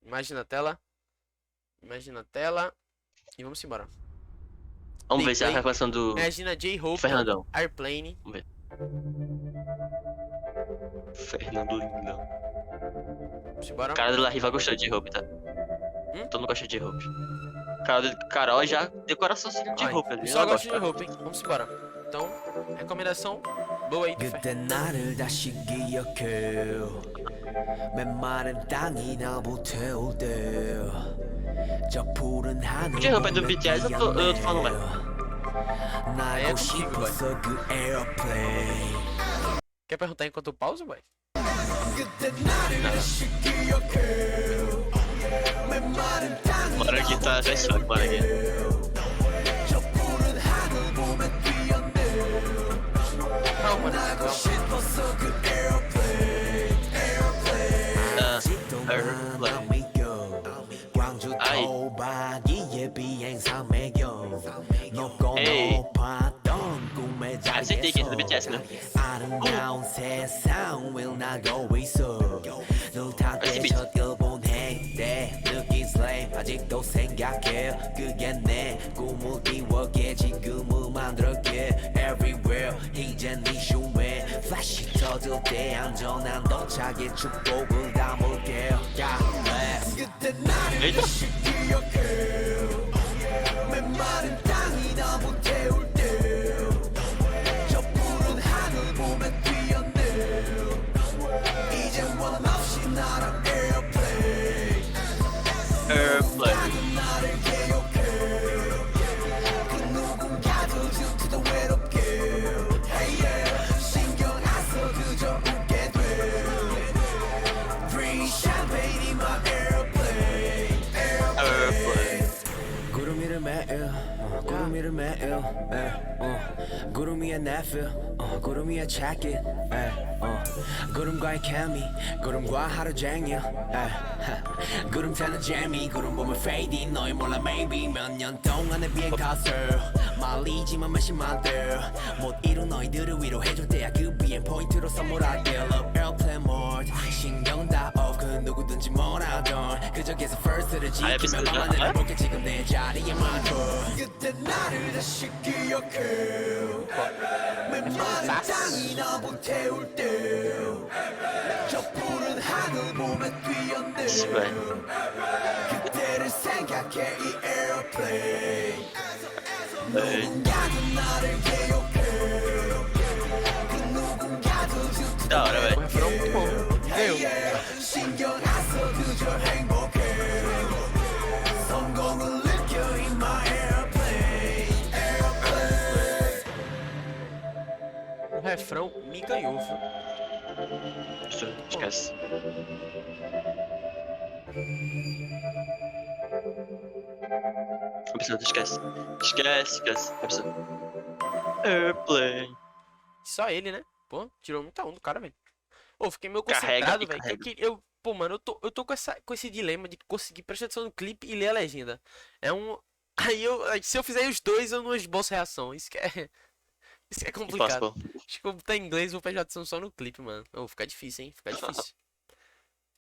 Imagina a tela. Imagina a tela. E vamos embora. Vamos ver se é a reação do Imagina J-Hope. Fernandão. Airplane. Vamos ver. Fernando Lindão. Vamos embora. O cara do Larry vai gostar de J-Hope, tá? Todo mundo gosta de J-Hope. O cara do Carol já decoração de J-Hope ali. Só gosto de J-Hope, hein? Vamos embora. Então, recomendação boa aí do Fer. O J-Hope é do BTS, eu tô falando mais. É contigo, boy. Quer perguntar enquanto eu pauso, boy? Bora aqui, tá já choque, bora aqui. Calma, mano. Ai. Ei. Acertei que é do BTS, né? Esse beat. 아직도 생각해 그게 내 꿈을 이루게 지금을 만들게 everywhere 이제 네 슈에 플래시 터질 때 안전한 도착의 축복을 담을게 그때 나를 다시 기억해 메마른 땅이 너무 태울 때 저 푸른 하늘 보며 뛰어내 이제 원 없이 날아 구름이를 매일 구름 위에 내필 구름 위에 jacket 구름과의 케미 구름과 하루 종일 구름 타는 재미 구름 보면 fading 너희 몰라 maybe 몇 년 동안의 비행 가슬 말리지만 마시만 돼못 이룬 너희들을 위로해줄 때야 그 비행 포인트로 선물할게 Love airplane mode 신경 다 off 그 누구든지 뭐라던 그저께서 first를 지키며 맘만 내려볼게 지금 내 자리에 맞춰 그때 나를 다시 기억해 메마른 땅이 너무 태울 때저 푸른 하늘 보며 뛰어내 그때를 생각해 이 airplane 누군가도 나를 기억해 그 누군가도 Da hora, velho. Refrão muito bom. Ganhou. 신경 안 써 그저 행복해 성공을 느껴 in my airplane O refrão me ganhou, viu? Esquece. Episódio, esquece. Esquece. Episódio. Airplane. Só ele, né? Pô, tirou muita onda do cara, velho. Ô, fiquei meio concentrado, velho. Pô, mano, eu tô com esse dilema de conseguir prestar atenção no clipe e ler a legenda. É um... se eu fizer os dois, eu não esboço reação. Isso que é complicado. Acho que eu vou botar em inglês e vou prestar atenção só no clipe, mano. Ô, fica difícil, hein? Fica difícil.